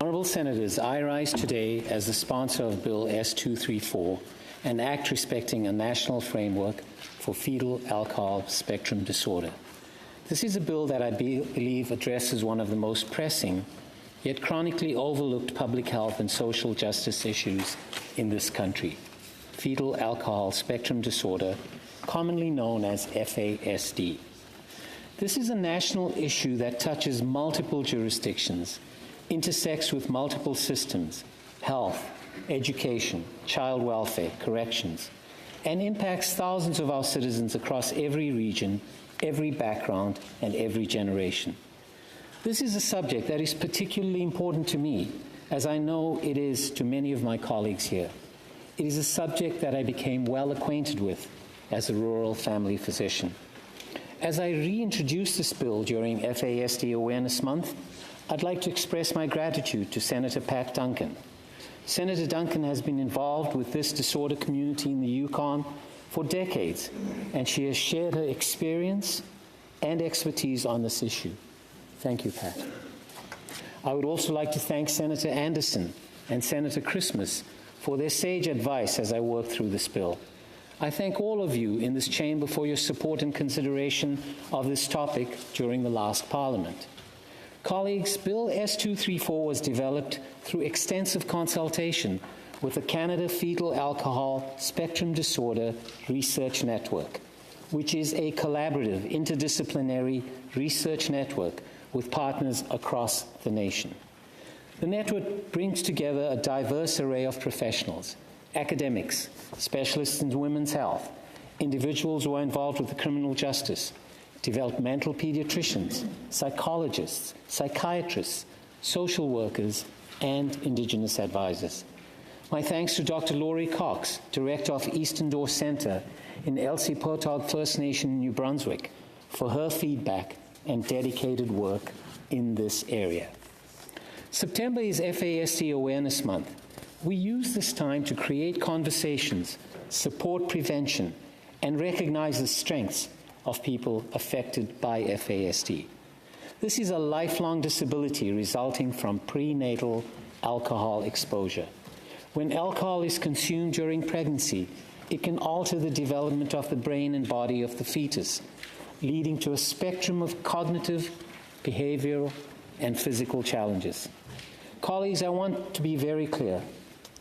Honourable Senators, I rise today as the sponsor of Bill S-234, an act respecting a national framework for fetal alcohol spectrum disorder. This is a bill that I believe addresses one of the most pressing, yet chronically overlooked public health and social justice issues in this country: fetal alcohol spectrum disorder, commonly known as FASD. This is a national issue that touches multiple jurisdictions, intersects with multiple systems: health, education, child welfare, corrections, and impacts thousands of our citizens across every region, every background, and every generation. This is a subject that is particularly important to me, as I know it is to many of my colleagues here. It is a subject that I became well acquainted with as a rural family physician. As I reintroduced this bill during FASD Awareness Month, I'd like to express my gratitude to Senator Pat Duncan. Senator Duncan has been involved with this disorder community in the Yukon for decades, and she has shared her experience and expertise on this issue. Thank you, Pat. I would also like to thank Senator Anderson and Senator Christmas for their sage advice as I worked through this bill. I thank all of you in this chamber for your support and consideration of this topic during the last Parliament. Colleagues, Bill S-234 was developed through extensive consultation with the Canada Fetal Alcohol Spectrum Disorder Research Network, which is a collaborative, interdisciplinary research network with partners across the nation. The network brings together a diverse array of professionals: academics, specialists in women's health, individuals who are involved with the criminal justice, developmental pediatricians, psychologists, psychiatrists, social workers, and Indigenous advisors. My thanks to Dr. Laurie Cox, Director of Eastern Door Centre in Elsipogtog First Nation in New Brunswick, for her feedback and dedicated work in this area. September is FASD Awareness Month. We use this time to create conversations, support prevention, and recognize the strengths of people affected by FASD. This is a lifelong disability resulting from prenatal alcohol exposure. When alcohol is consumed during pregnancy, it can alter the development of the brain and body of the fetus, leading to a spectrum of cognitive, behavioral, and physical challenges. Colleagues, I want to be very clear.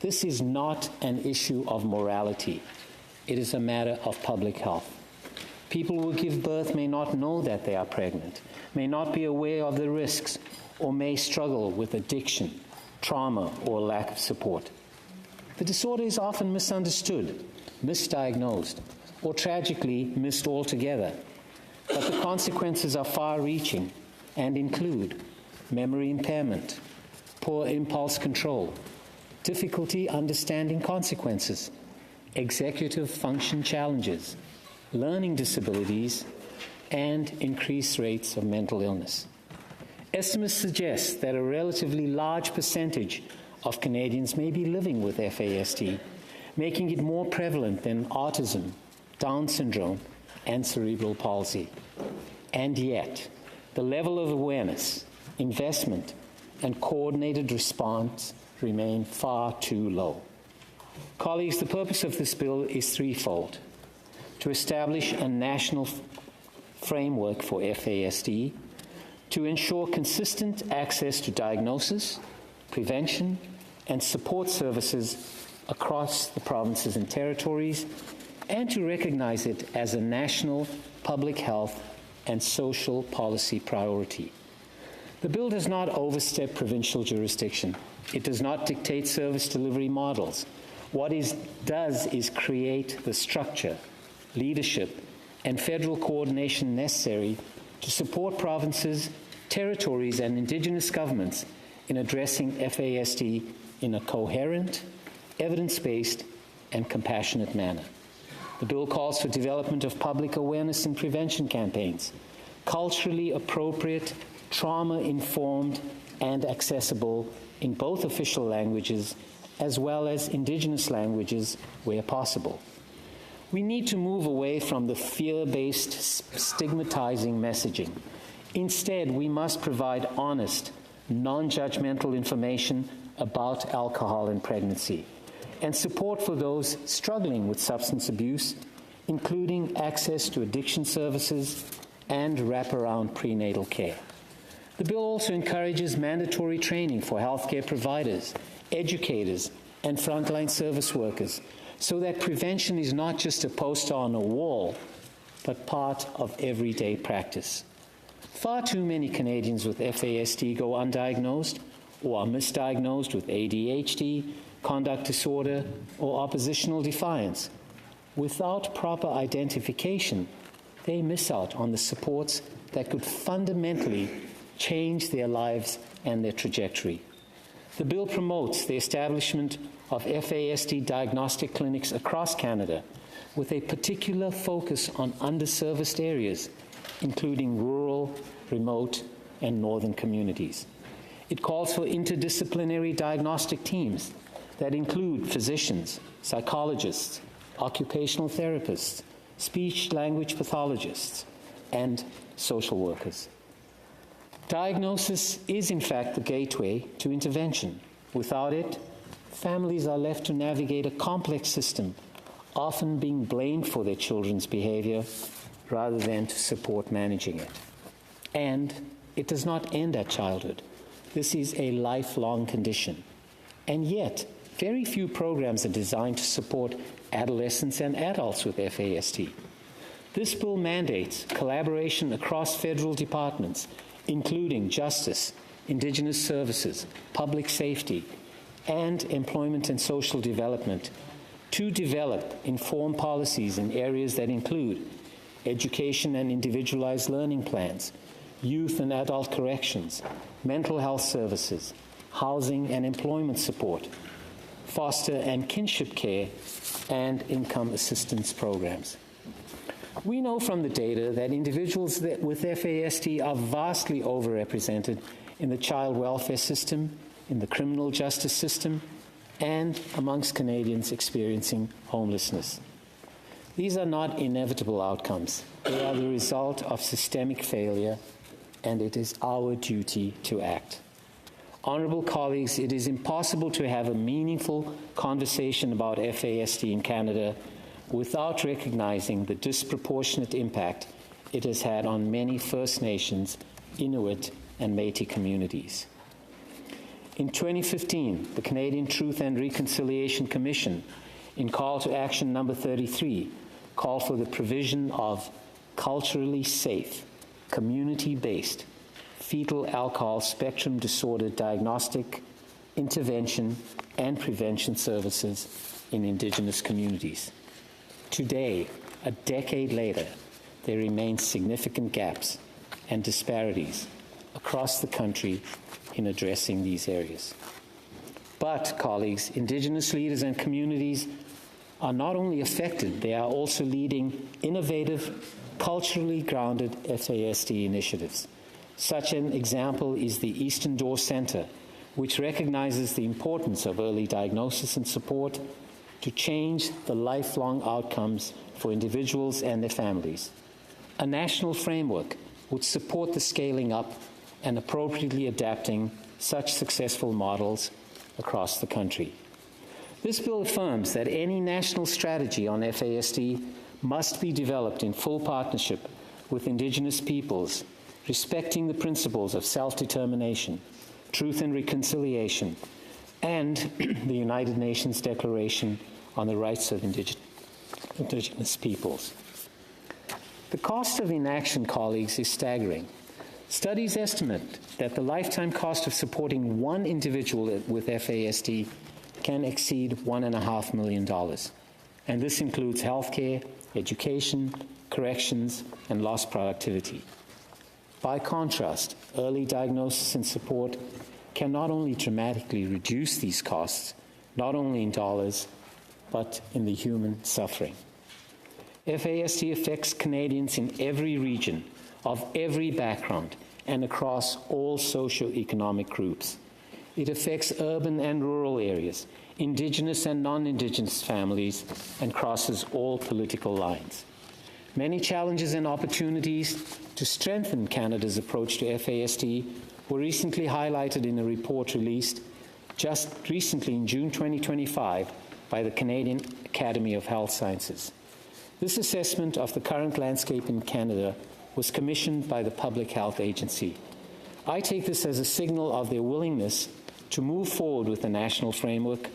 This is not an issue of morality. It is a matter of public health. People who give birth may not know that they are pregnant, may not be aware of the risks, or may struggle with addiction, trauma, or lack of support. The disorder is often misunderstood, misdiagnosed, or tragically missed altogether. But the consequences are far-reaching and include memory impairment, poor impulse control, difficulty understanding consequences, executive function challenges, learning disabilities, and increased rates of mental illness. Estimates suggest that a relatively large percentage of Canadians may be living with FASD, making it more prevalent than autism, Down syndrome, and cerebral palsy. And yet, the level of awareness, investment, and coordinated response remain far too low. Colleagues, the purpose of this bill is threefold: to establish a national framework for FASD, to ensure consistent access to diagnosis, prevention, and support services across the provinces and territories, and to recognize it as a national public health and social policy priority. The bill does not overstep provincial jurisdiction. It does not dictate service delivery models. What it does is create the structure, leadership, and federal coordination necessary to support provinces, territories, and Indigenous governments in addressing FASD in a coherent, evidence-based, and compassionate manner. The bill calls for development of public awareness and prevention campaigns, culturally appropriate, trauma-informed, and accessible in both official languages as well as Indigenous languages where possible. We need to move away from the fear-based, stigmatizing messaging. Instead, we must provide honest, non-judgmental information about alcohol and pregnancy, and support for those struggling with substance abuse, including access to addiction services and wraparound prenatal care. The bill also encourages mandatory training for healthcare providers, educators, and frontline service workers, so that prevention is not just a poster on a wall, but part of everyday practice. Far too many Canadians with FASD go undiagnosed or are misdiagnosed with ADHD, conduct disorder, or oppositional defiance. Without proper identification, they miss out on the supports that could fundamentally change their lives and their trajectory. The bill promotes the establishment of FASD diagnostic clinics across Canada with a particular focus on underserviced areas, including rural, remote, and northern communities. It calls for interdisciplinary diagnostic teams that include physicians, psychologists, occupational therapists, speech-language pathologists, and social workers. Diagnosis is, in fact, the gateway to intervention. Without it, families are left to navigate a complex system, often being blamed for their children's behavior rather than to support managing it. And it does not end at childhood. This is a lifelong condition. And yet, very few programs are designed to support adolescents and adults with FASD. This bill mandates collaboration across federal departments, including Justice, Indigenous Services, Public Safety, and Employment and Social Development, to develop informed policies in areas that include education and individualized learning plans, youth and adult corrections, mental health services, housing and employment support, foster and kinship care, and income assistance programs. We know from the data that individuals with FASD are vastly overrepresented in the child welfare system, in the criminal justice system, and amongst Canadians experiencing homelessness. These are not inevitable outcomes. They are the result of systemic failure, and it is our duty to act. Honourable colleagues, it is impossible to have a meaningful conversation about FASD in Canada without recognizing the disproportionate impact it has had on many First Nations, Inuit, and Métis communities. In 2015, the Canadian Truth and Reconciliation Commission, in Call to Action number 33, called for the provision of culturally safe, community-based, fetal alcohol spectrum disorder diagnostic, intervention, and prevention services in Indigenous communities. Today, a decade later, there remain significant gaps and disparities across the country in addressing these areas. But, colleagues, Indigenous leaders and communities are not only affected, they are also leading innovative, culturally grounded FASD initiatives. Such an example is the Eastern Door Centre, which recognizes the importance of early diagnosis and support to change the lifelong outcomes for individuals and their families. A national framework would support the scaling up and appropriately adapting such successful models across the country. This bill affirms that any national strategy on FASD must be developed in full partnership with Indigenous peoples, respecting the principles of self-determination, truth and reconciliation, and the United Nations Declaration on the Rights of Indigenous Peoples. The cost of inaction, colleagues, is staggering. Studies estimate that the lifetime cost of supporting one individual with FASD can exceed $1.5 million. And this includes healthcare, education, corrections, and lost productivity. By contrast, early diagnosis and support can not only dramatically reduce these costs, not only in dollars, but in the human suffering. FASD affects Canadians in every region, of every background, and across all socio-economic groups. It affects urban and rural areas, Indigenous and non-Indigenous families, and crosses all political lines. Many challenges and opportunities to strengthen Canada's approach to FASD were recently highlighted in a report released just recently in June 2025 by the Canadian Academy of Health Sciences. This assessment of the current landscape in Canada was commissioned by the Public Health Agency. I take this as a signal of their willingness to move forward with a national framework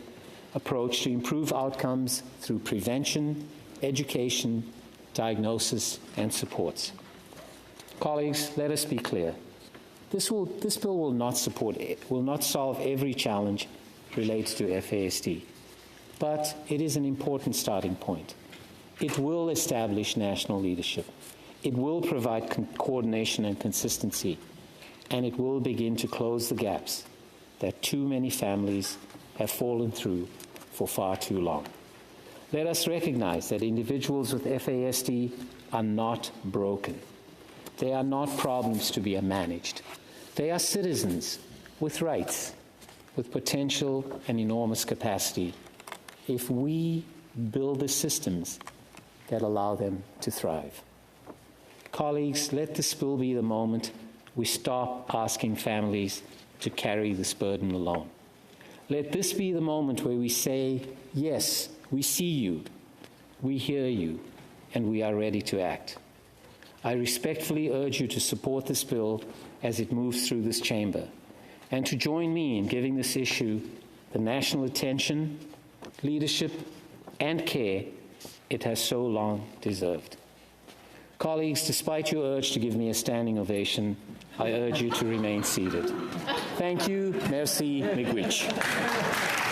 approach to improve outcomes through prevention, education, diagnosis, and supports. Colleagues, let us be clear. This bill will not solve every challenge related to FASD, but it is an important starting point. It will establish national leadership. It will provide coordination and consistency, and it will begin to close the gaps that too many families have fallen through for far too long. Let us recognize that individuals with FASD are not broken. They are not problems to be managed. They are citizens with rights, with potential and enormous capacity, if we build the systems that allow them to thrive. Colleagues, let this bill be the moment we stop asking families to carry this burden alone. Let this be the moment where we say, yes, we see you, we hear you, and we are ready to act. I respectfully urge you to support this bill as it moves through this chamber, and to join me in giving this issue the national attention, leadership, and care it has so long deserved. Colleagues, despite your urge to give me a standing ovation, I urge you to remain seated. Thank you. Merci. Miigwech.